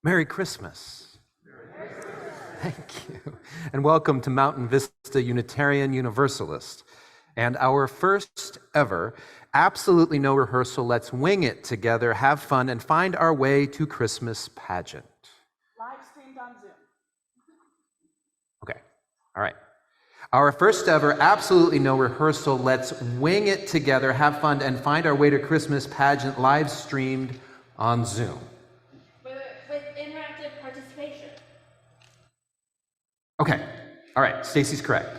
Merry Christmas. Thank you. And welcome to Mountain Vista Unitarian Universalist. And our first ever, absolutely no rehearsal, let's wing it together, have fun, and find our way to Christmas pageant. Live streamed on Zoom. Okay, all right. Our first ever, absolutely no rehearsal, let's wing it together, have fun, and find our way to Christmas pageant, live streamed on Zoom. With interactive participation. Okay, all right, Stacy's correct.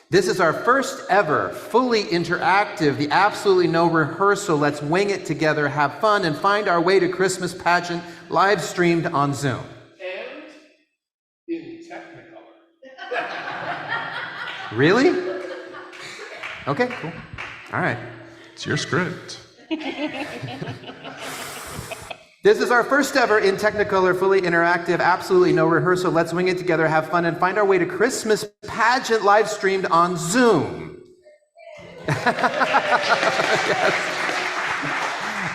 This is our first ever fully interactive, the absolutely no rehearsal, let's wing it together, have fun, and find our way to Christmas pageant, live streamed on Zoom. And in Technicolor. Really? Okay, cool. All right. It's your script. This is our first ever in Technicolor, fully interactive, absolutely no rehearsal. Let's wing it together, have fun, and find our way to Christmas pageant live streamed on Zoom. Yes.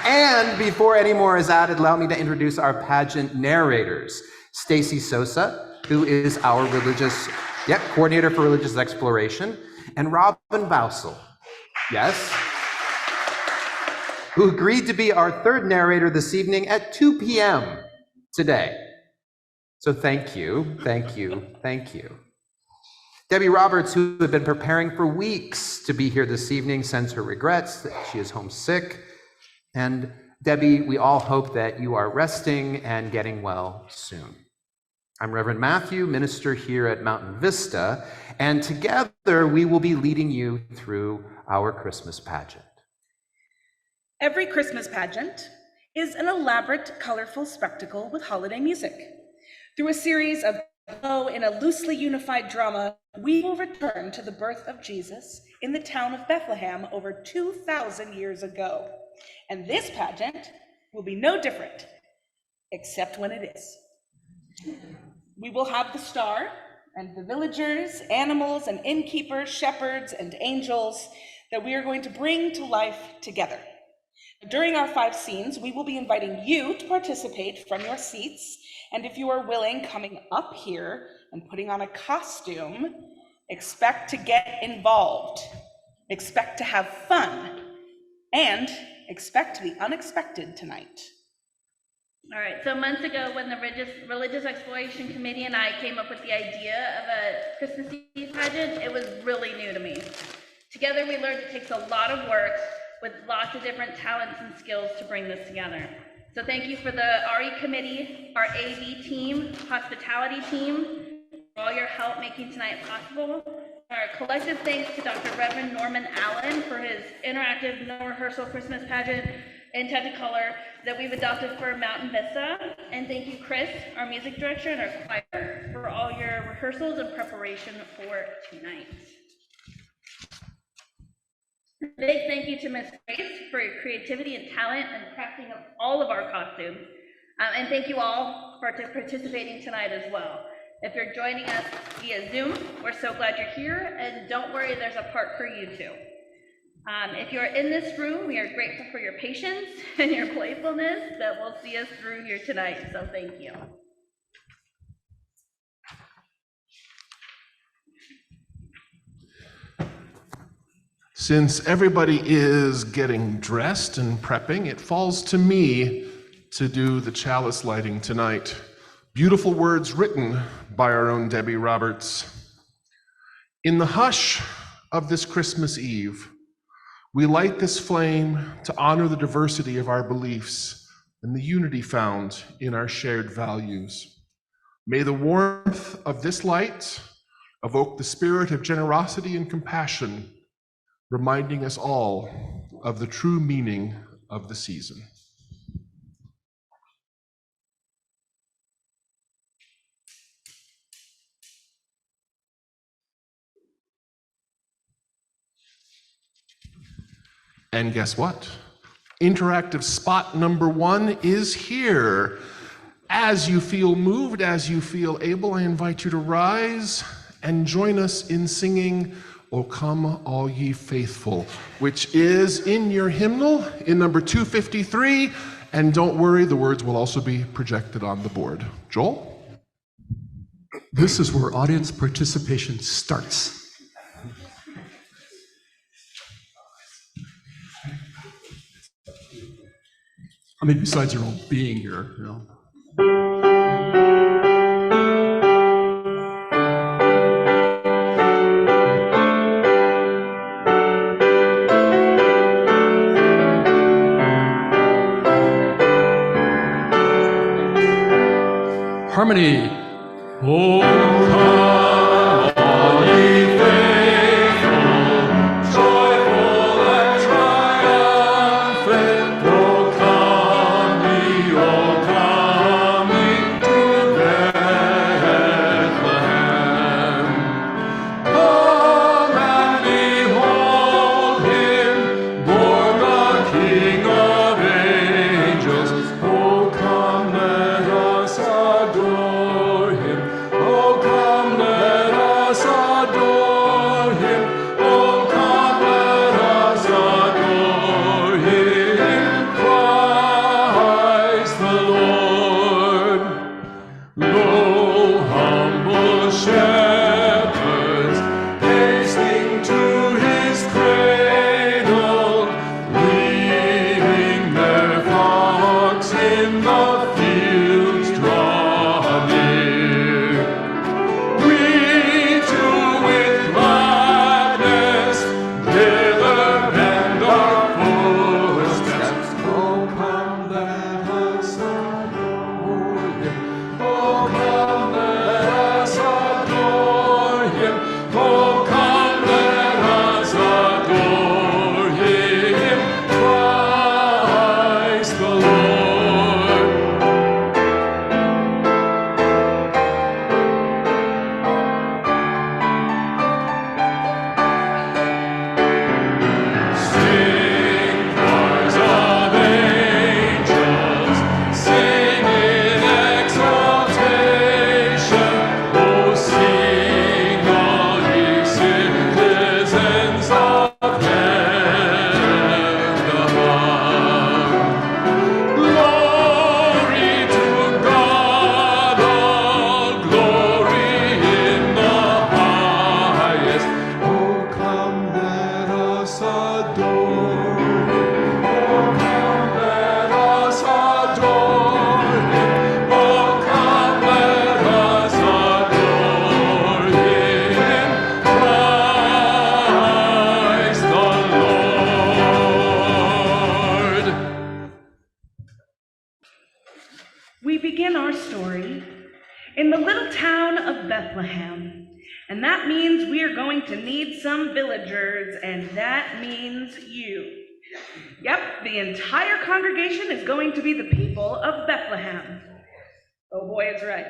And before any more is added, allow me to introduce our pageant narrators. Stacy Sosa, who is our coordinator for religious exploration, and Robin Bousel, yes, who agreed to be our third narrator this evening at 2 p.m. today. So thank you, thank you, thank you. Debbie Roberts, who had been preparing for weeks to be here this evening, sends her regrets that she is homesick. And Debbie, we all hope that you are resting and getting well soon. I'm Reverend Matthew, minister here at Mountain Vista, and together we will be leading you through our Christmas pageant. Every Christmas pageant is an elaborate, colorful spectacle with holiday music. Through a series of in a loosely unified drama, we will return to the birth of Jesus in the town of Bethlehem over 2,000 years ago. And this pageant will be no different, except when it is. We will have the star and the villagers, animals and innkeepers, shepherds and angels that we are going to bring to life together. During our 5 scenes, we will be inviting you to participate from your seats, and if you are willing, coming up here and putting on a costume, expect to get involved, expect to have fun, and expect the unexpected tonight. All right, so months ago when the Religious Exploration Committee and I came up with the idea of a Christmas Eve pageant, it was really new to me. Together we learned it takes a lot of work with lots of different talents and skills to bring this together. So thank you for the RE committee, our AV team, hospitality team, for all your help making tonight possible. Our collective thanks to Dr. Reverend Norman Allen for his interactive no rehearsal Christmas pageant in Technicolor that we've adopted for Mountain Vista. And thank you, Chris, our music director, and our choir for all your rehearsals and preparation for tonight. A big thank you to Ms. Grace for your creativity and talent and crafting of all of our costumes. And thank you all for participating tonight as well. If you're joining us via Zoom, we're so glad you're here, and don't worry, there's a part for you too. If you're in this room, we are grateful for your patience and your playfulness that will see us through here tonight, so thank you. Since everybody is getting dressed and prepping, it falls to me to do the chalice lighting tonight. Beautiful words written by our own Debbie Roberts. In the hush of this Christmas Eve, we light this flame to honor the diversity of our beliefs and the unity found in our shared values. May the warmth of this light evoke the spirit of generosity and compassion, reminding us all of the true meaning of the season. And guess what? Interactive spot number 1 is here. As you feel moved, as you feel able, I invite you to rise and join us in singing "O Come All Ye Faithful," which is in your hymnal in number 253, And don't worry, the words will also be projected on the board. Joel? This is where audience participation starts. I mean, besides your own being here, you know. Harmony. Oh, come, all ye faithful, joyful and triumphant. Oh, come ye to Bethlehem. Come and behold him, born the King of angels. Oh, come, let us adore him. Oh, come, let us adore him. Oh, come, let us adore him. Christ the Lord. Lo, humble shepherds, hastening to his cradle, leaving their flocks in the fields draw near. We too with gladness thither bend our footsteps. Oh, come, let us adore him. Oh, come, let us adore him. Oh, come, let us adore him. Christ the Lord. Sing, choirs of angels, sing in exaltation. Oh, sing, all ye citizens of heaven above. Glory to God, all glory in the highest. Oh, come, let us adore him. Oh, come, let us adore him. Oh, come, let us adore him. Christ the Lord. We begin our story in the little town of Bethlehem. And that means we are going to need some villagers, and that means you. Yep, the entire congregation is going to be the people of Bethlehem. Oh boy, it's right.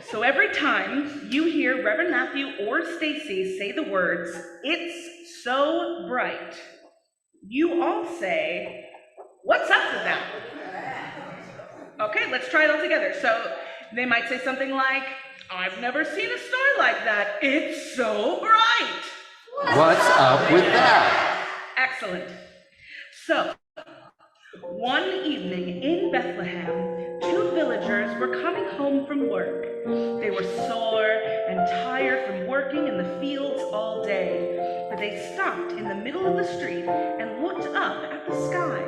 So every time you hear Reverend Matthew or Stacy say the words, "It's so bright," you all say, "What's up with that?" Okay, let's try it all together. So they might say something like, "I've never seen a star like that. It's so bright." What's up with that? Excellent. So, one evening in Bethlehem, two villagers were coming home from work. They were sore and tired from working in the fields all day, but they stopped in the middle of the street and looked up at the sky.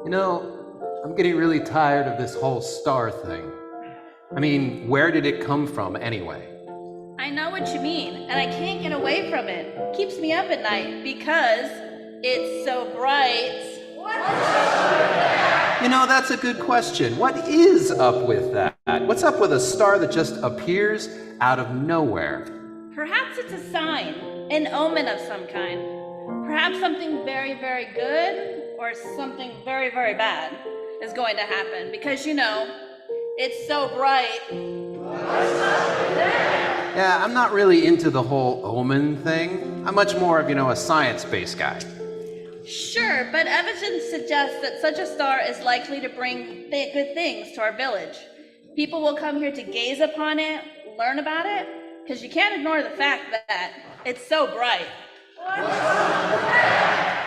You know, I'm getting really tired of this whole star thing. I mean, where did it come from anyway? I know what you mean, and I can't get away from it. Keeps me up at night because it's so bright. You know, that's a good question. What is up with that? What's up with a star that just appears out of nowhere? Perhaps it's a sign, an omen of some kind. Perhaps something very, very good or something very, very bad is going to happen because, you know, it's so bright. Yeah, I'm not really into the whole omen thing. I'm much more of, a science-based guy. Sure, but evidence suggests that such a star is likely to bring good things to our village. People will come here to gaze upon it, learn about it, because you can't ignore the fact that it's so bright.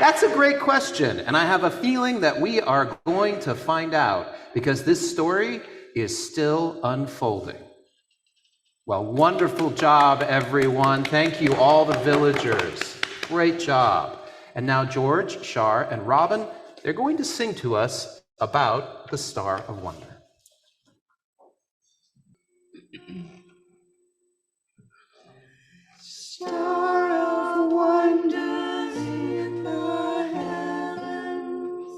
That's a great question, and I have a feeling that we are going to find out because this story is still unfolding. Well, wonderful job, everyone. Thank you, all the villagers. Great job. And now George, Shar, and Robin, they're going to sing to us about the Star of Wonder. Star of wonder in the heavens,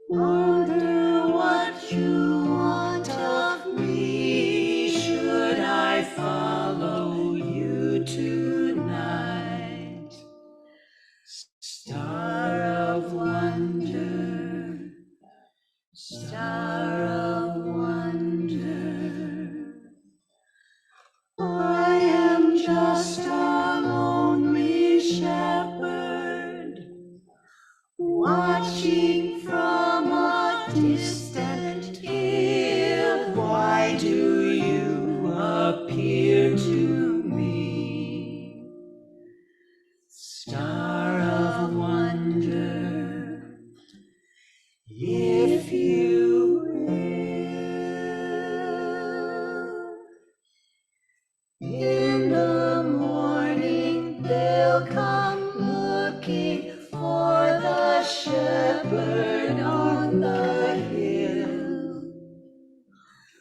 wonder what you want of me. Should I follow you tonight? Star of wonder, star of wonder. I am just a lonely shepherd, watching from a distant hill. Why do you appear to me? Star of wonder, if you will. In the morning they'll come looking for the shepherd on the hill.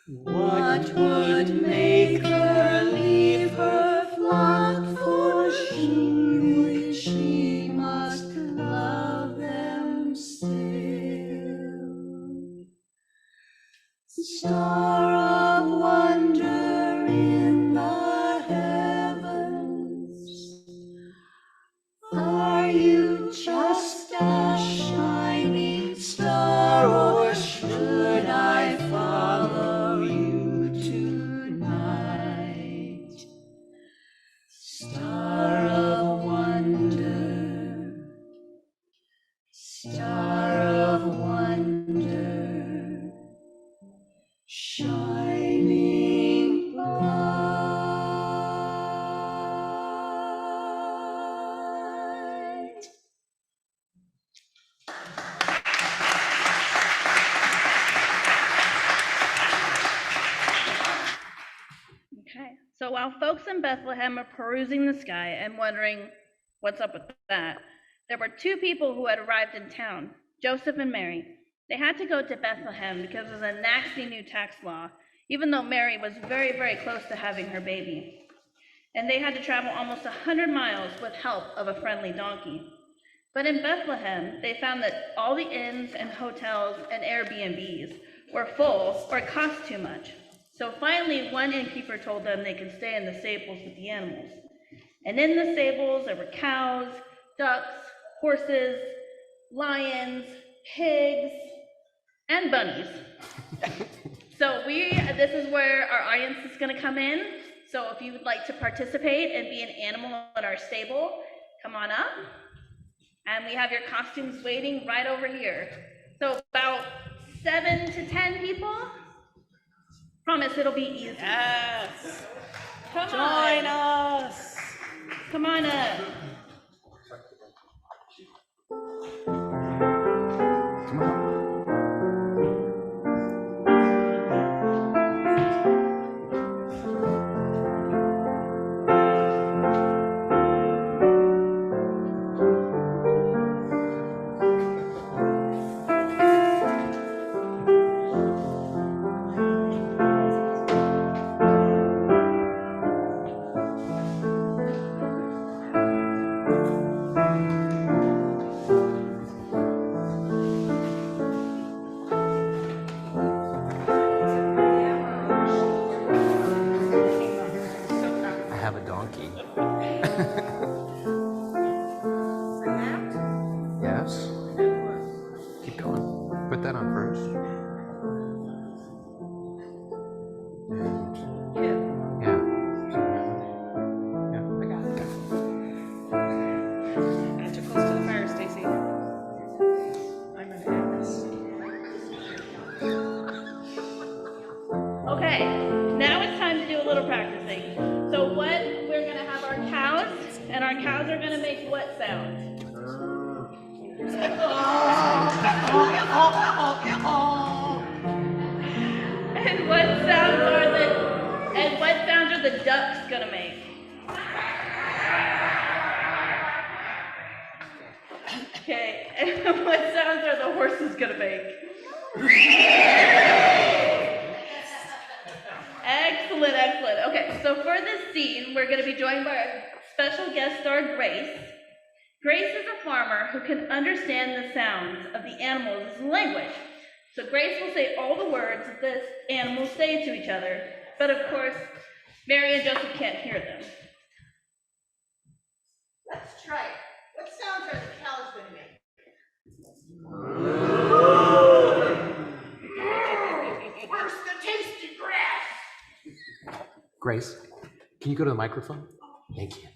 What would make her leave her flock? For she must love them still. Star of wonder in the heavens, are you just a shining star, or should I follow you tonight? Star of wonder, star of wonder, shining bright. Okay, so while folks in Bethlehem are perusing the sky and wondering what's up with that, there were two people who had arrived in town, Joseph and Mary. They had to go to Bethlehem because of a nasty new tax law, even though Mary was very, very close to having her baby. And they had to travel almost 100 miles with help of a friendly donkey. But in Bethlehem, they found that all the inns and hotels and Airbnbs were full or cost too much. So finally, one innkeeper told them they could stay in the stables with the animals. And in the stables, there were cows, ducks, horses, lions, pigs, and bunnies. So this is where our audience is gonna come in. So if you would like to participate and be an animal in our stable, come on up. And we have your costumes waiting right over here. So about 7 to 10 people. Promise it'll be easy. Yes. Come Join on. us. Come on up. Come on. I have a donkey. Yes. Keep going. Put that on first. And yeah. Yeah. I got it. Not too close to the fire, Stacy. I'm gonna end this. Okay, now it's time to do a little practicing. So we're gonna have our cows, and our cows are gonna make what sound? Okay, and what sounds are the horses gonna make? Excellent, excellent. Okay, so for this scene, we're gonna be joined by our special guest star, Grace. Grace is a farmer who can understand the sounds of the animals as a language. So Grace will say all the words that the animals say to each other, but of course, Mary and Joseph can't hear them. Let's try it. What sounds are the cows going to make? Where's the tasty grass? Grace, can you go to the microphone? Thank you.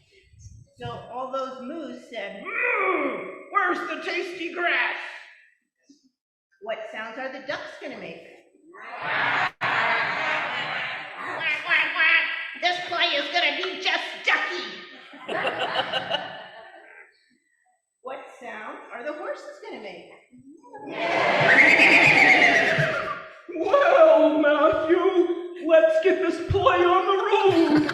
So all those moos said, "Moo! Where's the tasty grass?" What sounds are the ducks going to make? Quack, quack, quack. This play is going to be just ducky. What sounds are the horses going to make? Well, Matthew, let's get this play on the road.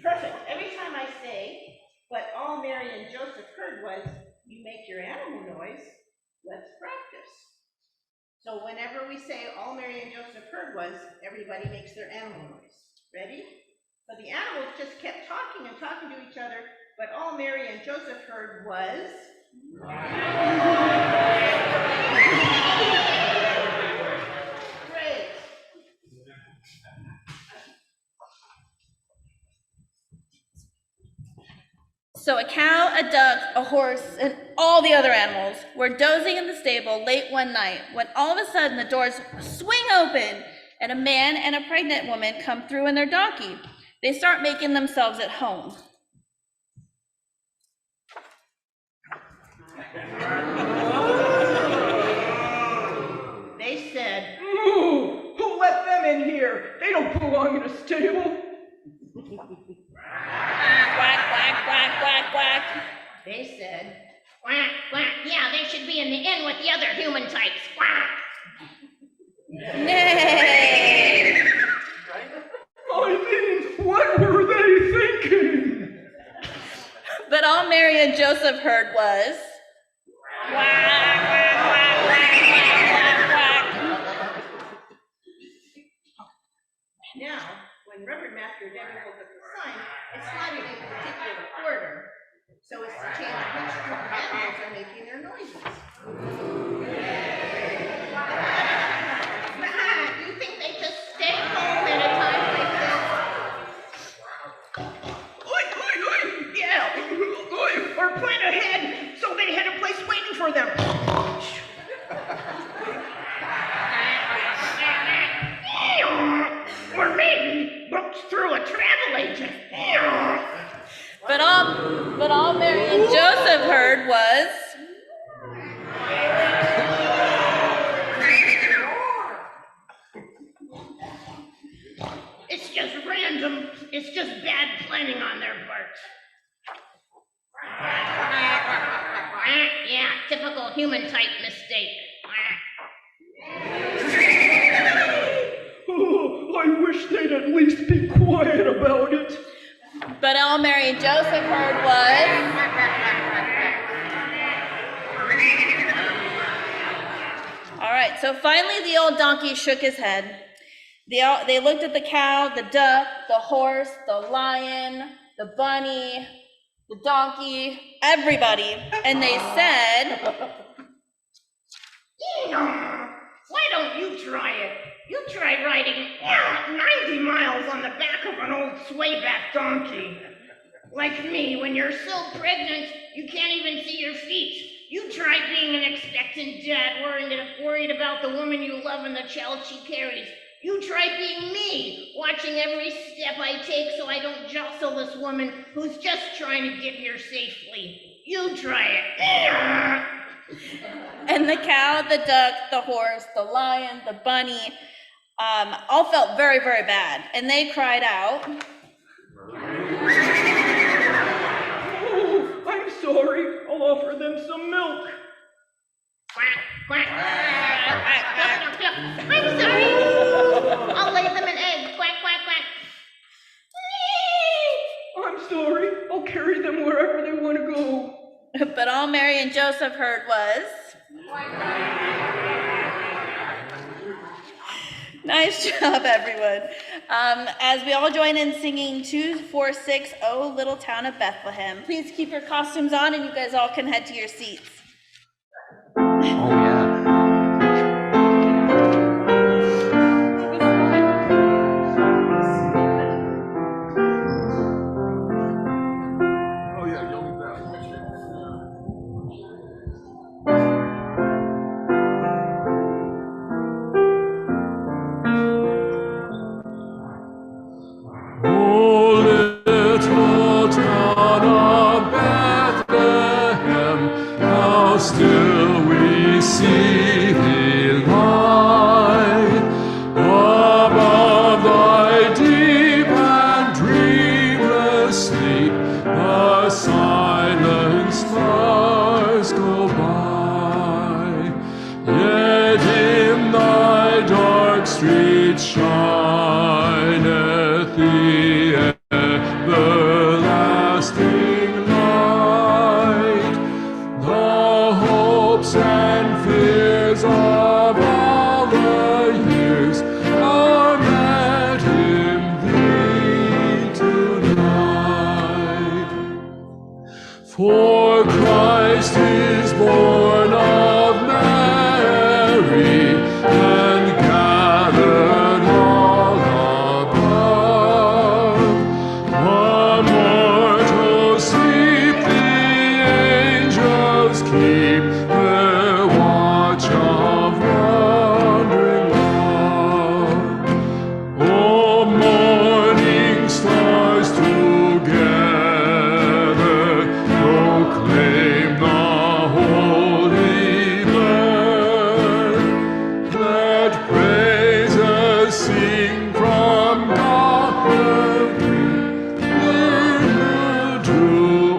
Perfect. Every time I say, what all Mary and Joseph heard was, you make your animal noise, let's practice. So whenever we say all Mary and Joseph heard was, everybody makes their animal noise. Ready? So the animals just kept talking and talking to each other, but all Mary and Joseph heard was... Great. So a cow, a duck, a horse, and all the other animals were dozing in the stable late one night when all of a sudden the doors swing open and a man and a pregnant woman come through in their donkey. They start making themselves at home. They said, Ooh, who let them in here? They don't belong in a stable. Quack, quack, quack, quack, quack. they said, quack, quack. Yeah, they should be in the inn with the other human types. Quack. Nay. I mean, what were they thinking? But all Mary and Joseph heard was quack, quack, quack, quack, quack, quack. Now, when Reverend Matthew or Debbie hold up the sign, it's not in a particular order. So it's to change which group of animals are making their noises. You think they just stay home at a time like this? Oi, oi, oi! Yeah, oi, or plan ahead so they had a place waiting for them. Or maybe booked through a travel agent. But all Mary and Joseph heard was It's just random. It's just bad planning on their part. Yeah, typical human type mistake. Oh, I wish they'd at least be quiet about it. But all Mary and Joseph heard was all right, so finally the old donkey shook his head. They looked at the cow, the duck, the horse, the lion, the bunny, the donkey, everybody, and they said, Why don't you try it? You try riding 90 miles on the back of an old swayback donkey. Like me, when you're so pregnant, you can't even see your feet. You try being an expectant dad, worried about the woman you love and the child she carries. You try being me, watching every step I take so I don't jostle this woman who's just trying to get here safely. You try it. and the cow, the duck, the horse, the lion, the bunny, all felt very, very bad, and they cried out, Oh, I'm sorry. I'll offer them some milk. Quack, quack. I'm sorry. I'll lay them an egg. Quack, quack, quack. I'm sorry. I'll carry them wherever but all Mary and Joseph heard was... Nice job, everyone. As we all join in singing 246, Oh Little Town of Bethlehem. Please keep your costumes on and you guys all can head to your seats. Oh, yeah. Oh, yeah, you'll be back. Oh, little town of Bethlehem, how still we see thee lie above thy deep and dreamless sleep. The silent stars go by, yet in thy dark streets shineth the everlasting light. The hopes and fears of all the years are met in thee tonight. For Christ is born of Mary, and gathered all above. The mortals sleep, the angels keep their watch of wondering love. O morning stars together proclaim the holy birth. Let praises sing from Galilee, little to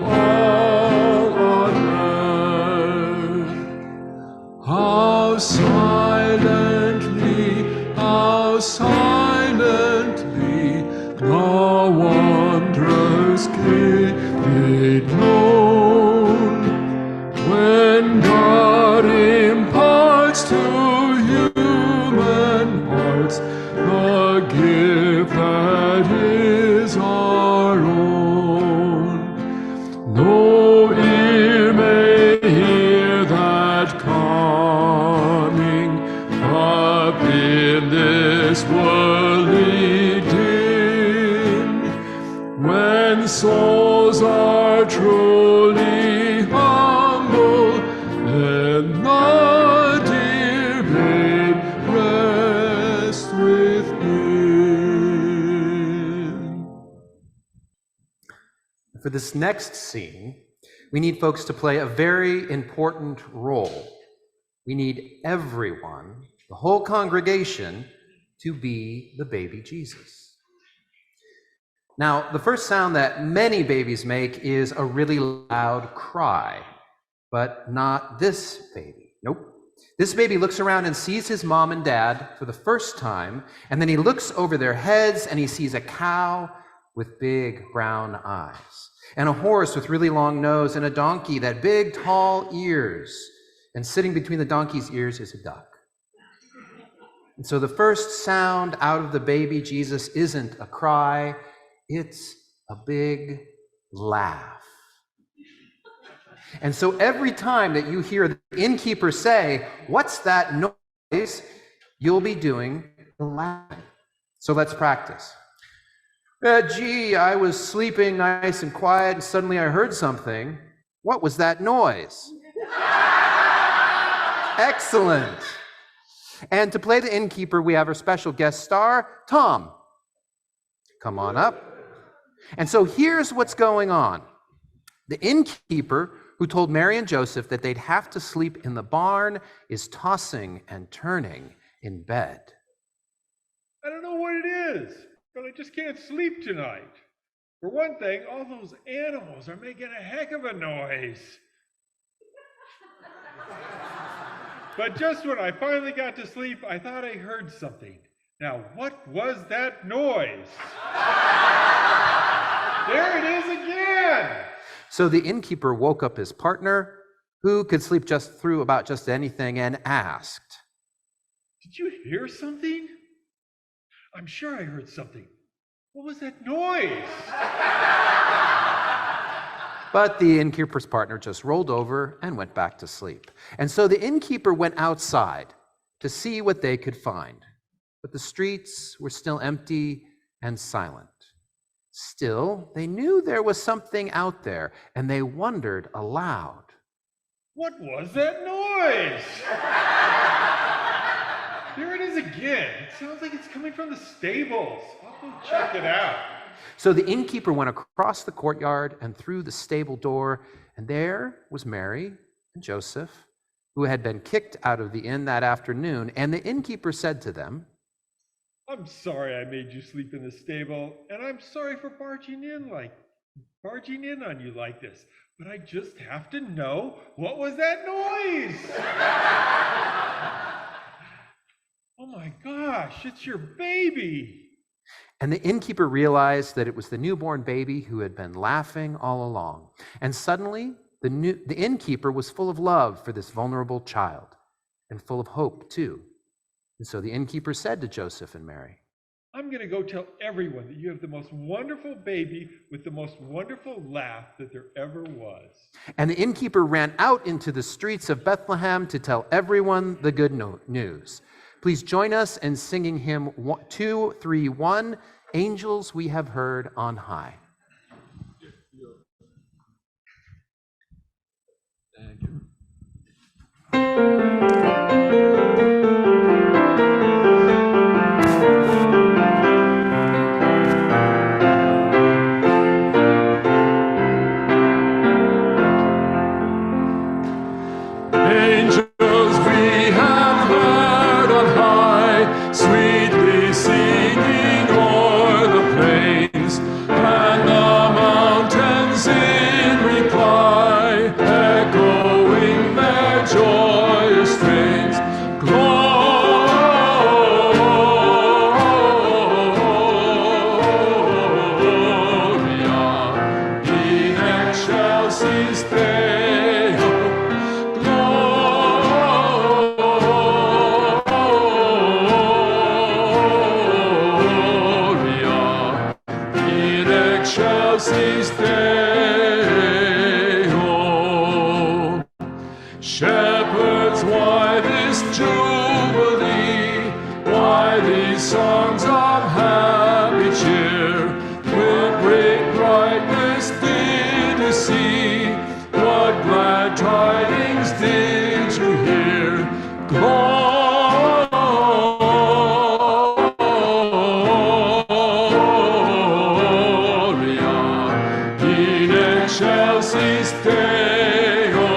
all on earth. How silently the wondrous gate made known, when God imparts to human hearts the gift that is our own. No ear may hear that coming up in this worldly din, when souls are truly humble and the dear babe rests within. For this next scene, we need folks to play a very important role. We need everyone, the whole congregation, to be the baby Jesus. Now, the first sound that many babies make is a really loud cry, but not this baby. Nope. This baby looks around and sees his mom and dad for the first time, and then he looks over their heads and he sees a cow with big brown eyes, and a horse with really long nose, and a donkey that big tall ears, and sitting between the donkey's ears is a duck. And so the first sound out of the baby Jesus isn't a cry, it's a big laugh. And so every time that you hear the innkeeper say, "What's that noise?" you'll be doing the laughing. So let's practice. Gee, I was sleeping nice and quiet, and suddenly I heard something. What was that noise? Excellent. And to play the innkeeper, we have our special guest star, Tom. Come on up. And so here's what's going on. The innkeeper, who told Mary and Joseph that they'd have to sleep in the barn, is tossing and turning in bed. I don't know what it is, but I just can't sleep tonight. For one thing, all those animals are making a heck of a noise. But just when I finally got to sleep, I thought I heard something. Now, what was that noise? There it is again! So the innkeeper woke up his partner, who could sleep through about just anything, and asked, Did you hear something? I'm sure I heard something. What was that noise? But the innkeeper's partner just rolled over and went back to sleep. And so the innkeeper went outside to see what they could find. But the streets were still empty and silent. Still, they knew there was something out there, and they wondered aloud. What was that noise? There it is again. It sounds like it's coming from the stables. I'll go check it out. So the innkeeper went across the courtyard and through the stable door, and there was Mary and Joseph, who had been kicked out of the inn that afternoon. And the innkeeper said to them, I'm sorry I made you sleep in the stable, and I'm sorry for barging in on you like this. But I just have to know, what was that noise? Oh my gosh, it's your baby. And the innkeeper realized that it was the newborn baby who had been laughing all along. And suddenly, the innkeeper was full of love for this vulnerable child, and full of hope too. And so the innkeeper said to Joseph and Mary, I'm going to go tell everyone that you have the most wonderful baby with the most wonderful laugh that there ever was. And the innkeeper ran out into the streets of Bethlehem to tell everyone the good news. Please join us in singing hymn 231, Angels We Have Heard on High. Thank you. Shepherds, why this jubilee? Why these songs of happy cheer? With great brightness did you see? What glad tidings did you hear? Gloria in excelsis Deo.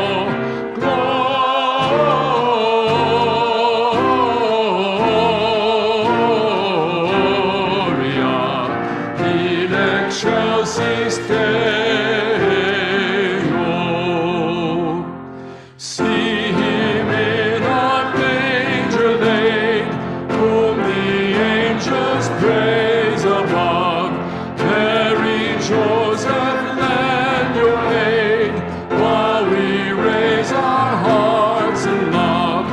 Excelsis Deo. See him in a manger laid, whom the angels praise above. Mary, Joseph, lend your aid, while we raise our hearts in love.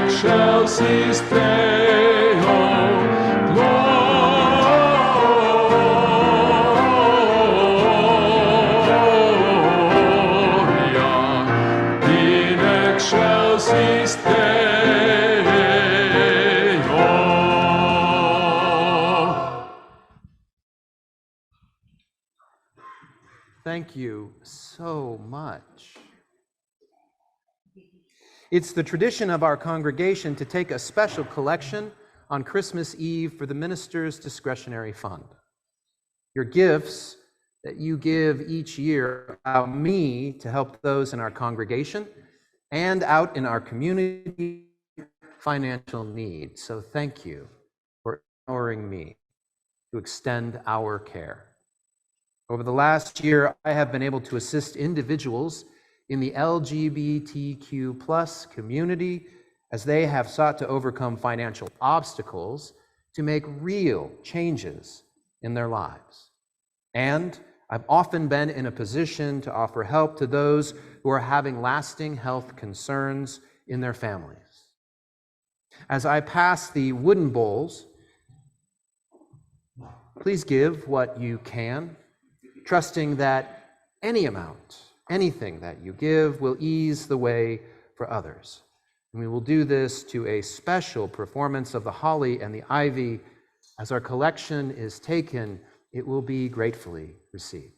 Excelsis Deo, Gloria in excelsis Deo. Thank you so much. It's the tradition of our congregation to take a special collection on Christmas Eve for the minister's discretionary fund. Your gifts that you give each year allow me to help those in our congregation and out in our community financial need. So thank you for empowering me to extend our care. Over the last year, I have been able to assist individuals in the LGBTQ+ community as they have sought to overcome financial obstacles to make real changes in their lives. And I've often been in a position to offer help to those who are having lasting health concerns in their families. As I pass the wooden bowls, please give what you can, trusting that any amount, anything that you give will ease the way for others. And we will do this to a special performance of the holly and the ivy. As our collection is taken, it will be gratefully received.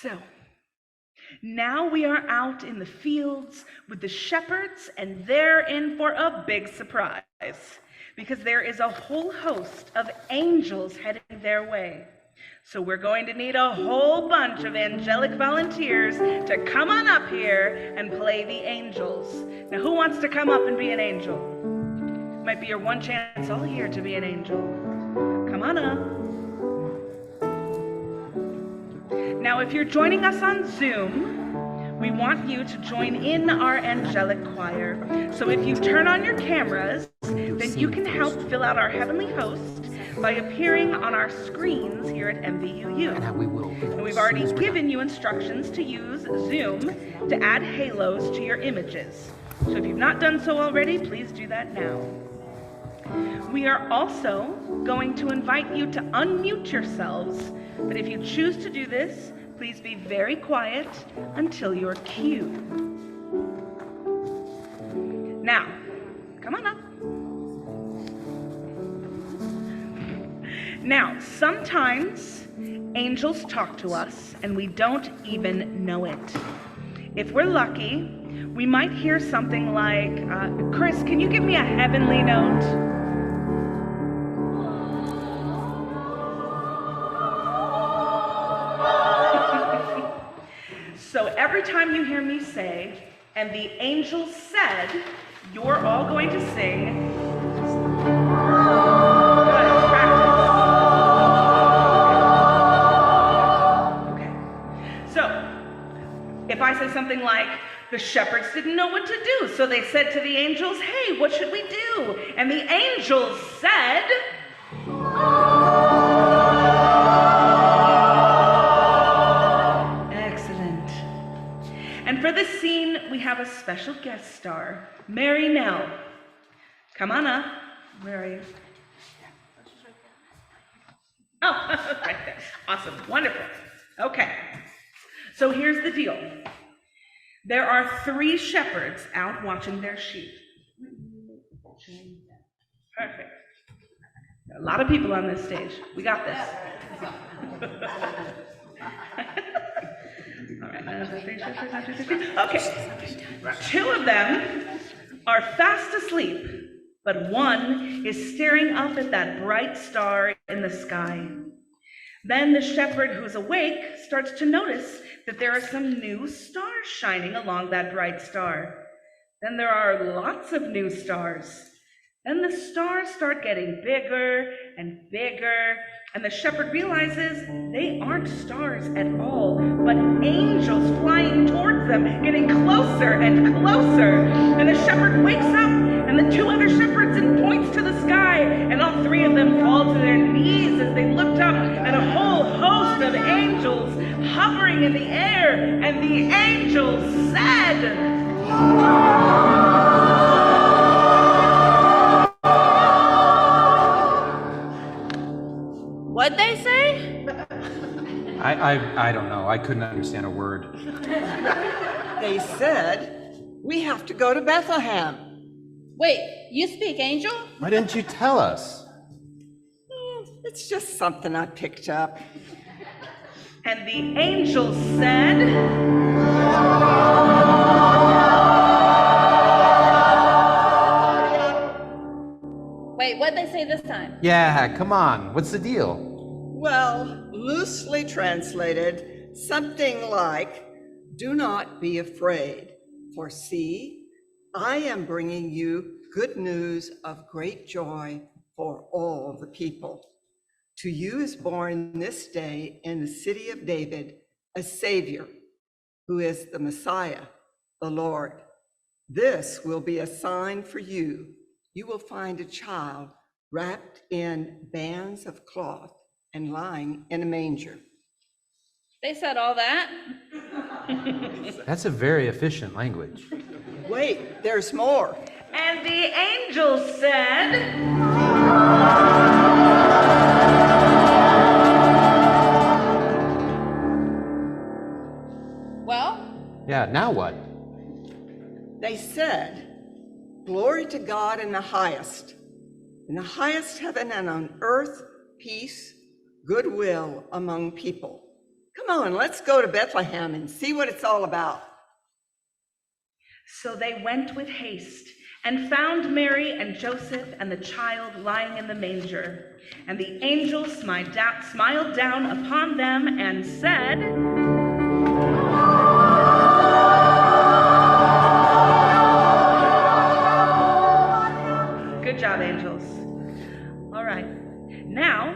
So, now we are out in the fields with the shepherds, and they're in for a big surprise, because there is a whole host of angels heading their way. So we're going to need a whole bunch of angelic volunteers to come on up here and play the angels. Now, who wants to come up and be an angel? Might be your one chance all year to be an angel. Come on up. Now, if you're joining us on Zoom, we want you to join in our angelic choir. So if you turn on your cameras, then you can help fill out our heavenly host by appearing on our screens here at MVUU. And we've already given you instructions to use Zoom to add halos to your images. So if you've not done so already, please do that now. We are also going to invite you to unmute yourselves, but if you choose to do this, Please be very quiet until your cue. Now, come on up. Now, sometimes angels talk to us and we don't even know it. If we're lucky, we might hear something like, Chris, can you give me a heavenly note? So every time you hear me say, and the angel said, you're all going to sing. Good, practice. Okay. So, if I say something like, the shepherds didn't know what to do, so they said to the angels, hey, what should we do? And the angels said, excellent. And for this scene, we have a special guest star, Mary Nell. Come on up. Where are you? Oh, right there. Awesome. Wonderful. Okay. So here's the deal. There are 3 shepherds out watching their sheep. Perfect. A lot of people on this stage. We got this. All right. Okay. 2 of them are fast asleep, but one is staring up at that bright star in the sky. Then the shepherd who's awake starts to notice that there are some new stars shining along that bright star. Then there are lots of new stars. Then the stars start getting bigger and bigger, and the shepherd realizes they aren't stars at all, but angels flying towards them, getting closer and closer. And the shepherd wakes up, and the 2 other shepherds and points to the sky, and all 3 of them fall to their knees as they looked up at a whole host of angels hovering in the air, and the angels said, What'd they say? I don't know. I couldn't understand a word. They said, we have to go to Bethlehem. Wait, you speak angel? Why didn't you tell us? It's just something I picked up. and the angel said, Wait, what'd they say this time? Yeah, come on. What's the deal? Well, loosely translated, something like, do not be afraid, for see, I am bringing you good news of great joy for all the people. To you is born this day in the city of David a Savior, who is the Messiah, the Lord. This will be a sign for you. You will find a child wrapped in bands of cloth and lying in a manger. They said all that? That's a very efficient language. Wait, there's more. and the angel said, Well, Yeah, now what? They said, glory to God in the highest heaven, and on earth, peace, goodwill among people. Come on, let's go to Bethlehem and see what it's all about. So they went with haste and found Mary and Joseph and the child lying in the manger. And the angel smiled down upon them and said, Good job, angels. All right. Now,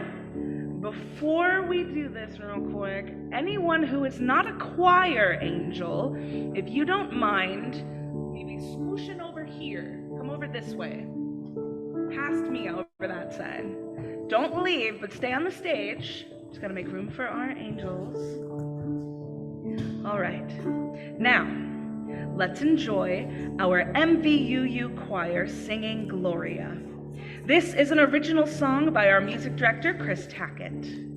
before we do this real quick, anyone who is not a choir angel, if you don't mind, maybe swooshing over here. Come over this way. Past me over that side. Don't leave, but stay on the stage. Just gotta make room for our angels. All right. Now, let's enjoy our MVUU choir singing Gloria. This is an original song by our music director, Chris Tackett.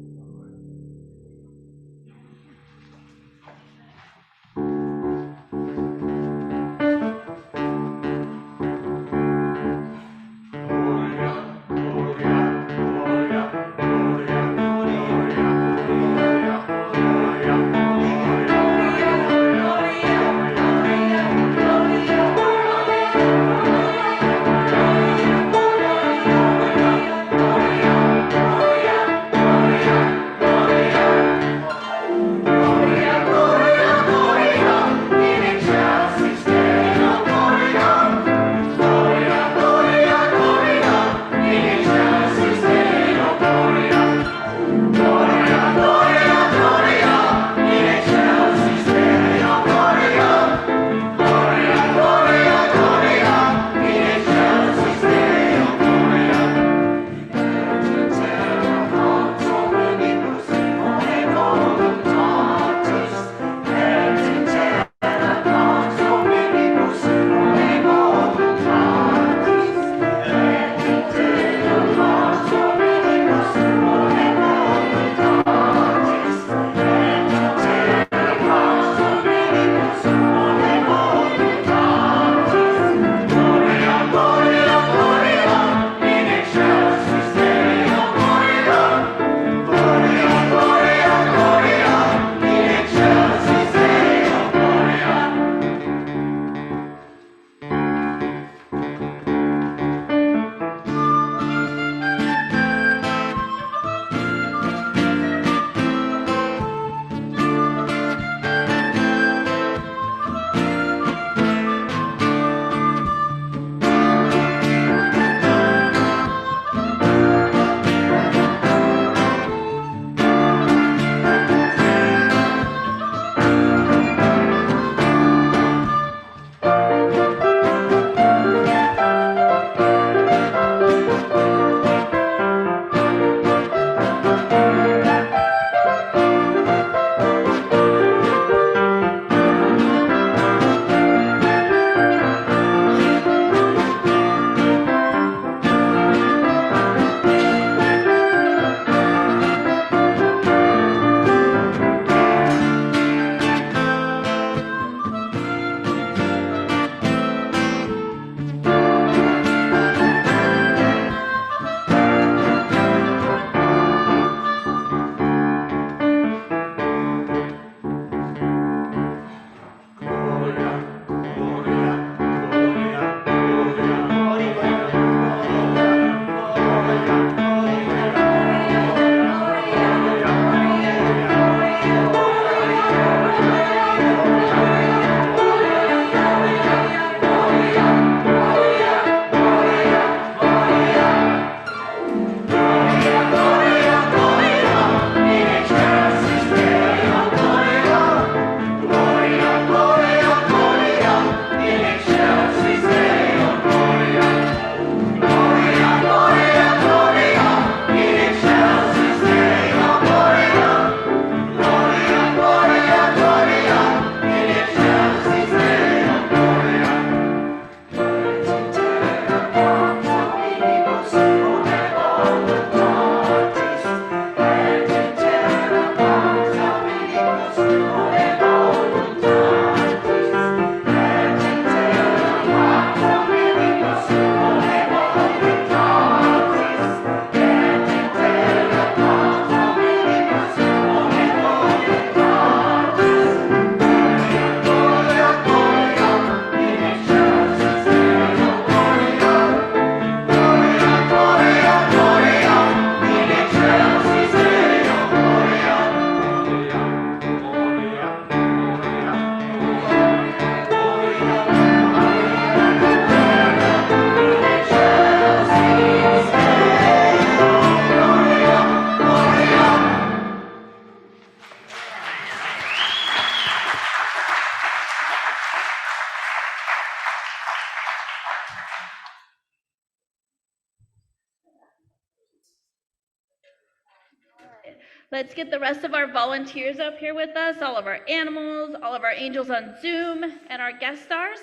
Let's get the rest of our volunteers up here with us, all of our animals, all of our angels on Zoom, and our guest stars.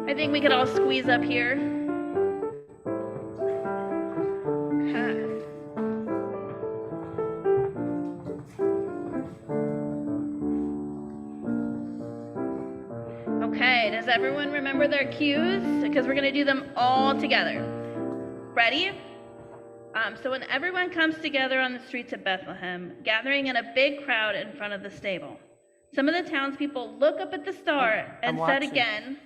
I think we could all squeeze up here. Okay, does everyone remember their cues? Because we're gonna do them all together. Ready? So when everyone comes together on the streets of Bethlehem, gathering in a big crowd in front of the stable, some of the townspeople look up at the star and said again,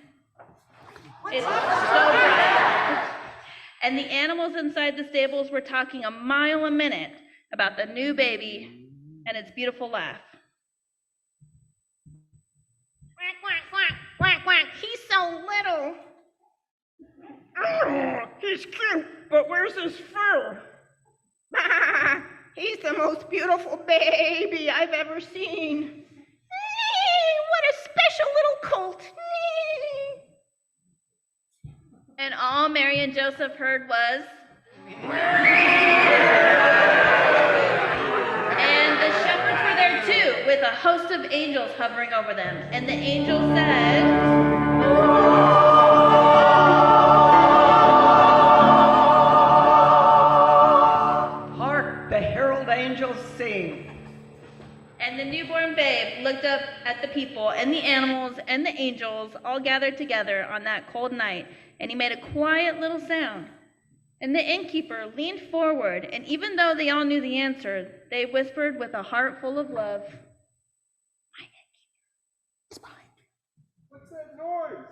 "It's so bright." And the animals inside the stables were talking a mile a minute about the new baby and its beautiful laugh. Quack, quack, quack, quack, quack. He's so little. Oh, he's cute, but where's his fur? He's the most beautiful baby I've ever seen. What a special little colt. And all Mary and Joseph heard was, and the shepherds were there too, with a host of angels hovering over them. And the angel said, Hark, the herald angels sing. and the newborn babe looked up at the people and the animals and the angels all gathered together on that cold night, and he made a quiet little sound. And the innkeeper leaned forward, and even though they all knew the answer, they whispered with a heart full of love, What's that noise?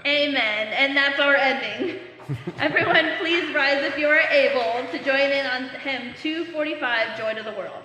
Amen. And that's our ending. Everyone, please rise if you are able to join in on hymn 245, Joy to the World.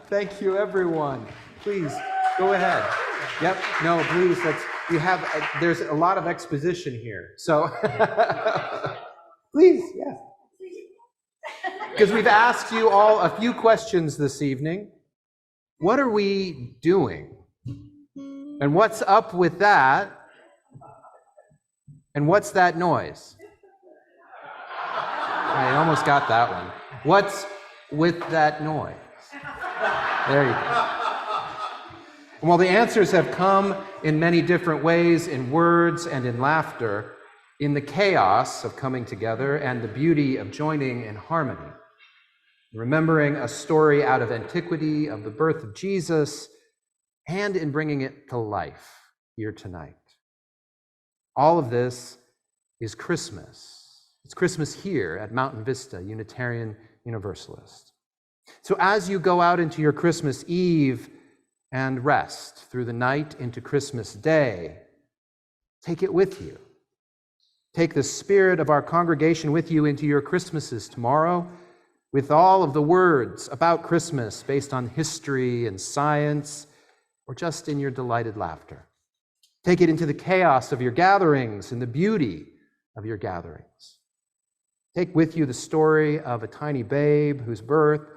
Thank you, everyone. Please, go ahead. Yep, no, please, there's a lot of exposition here. So, please, yes. Because we've asked you all a few questions this evening. What are we doing? And what's up with that? And what's that noise? I almost got that one. What's with that noise? There you go. And while the answers have come in many different ways, in words and in laughter, in the chaos of coming together and the beauty of joining in harmony, remembering a story out of antiquity of the birth of Jesus, and in bringing it to life here tonight. All of this is Christmas, It's Christmas here at Mountain Vista Unitarian Universalist. So as you go out into your Christmas Eve and rest through the night into Christmas Day, take it with you. Take the spirit of our congregation with you into your Christmases tomorrow, with all of the words about Christmas based on history and science, or just in your delighted laughter. Take it into the chaos of your gatherings and the beauty of your gatherings. Take with you the story of a tiny babe whose birth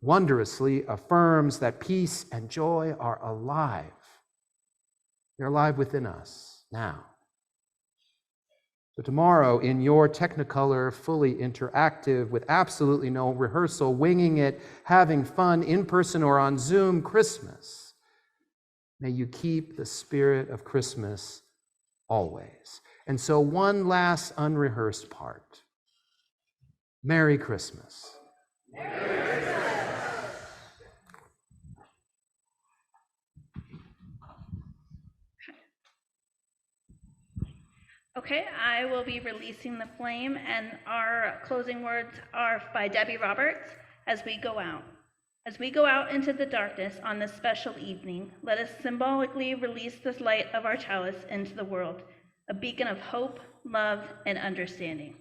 wondrously affirms that peace and joy are alive. They're alive within us now. So tomorrow, in your Technicolor, fully interactive, with absolutely no rehearsal, winging it, having fun in person or on Zoom Christmas, may you keep the spirit of Christmas always. And so one last unrehearsed part. Merry Christmas. Merry Christmas. Okay, I will be releasing the flame, and our closing words are by Debbie Roberts as we go out. As we go out into the darkness on this special evening, let us symbolically release this light of our chalice into the world, a beacon of hope, love, and understanding.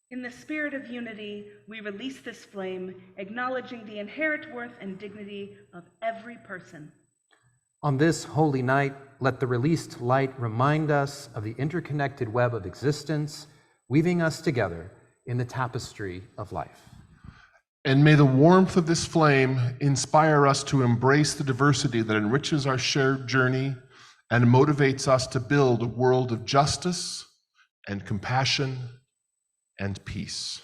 In the spirit of unity, we release this flame, acknowledging the inherent worth and dignity of every person. On this holy night, let the released light remind us of the interconnected web of existence, weaving us together in the tapestry of life. And may the warmth of this flame inspire us to embrace the diversity that enriches our shared journey and motivates us to build a world of justice and compassion and peace.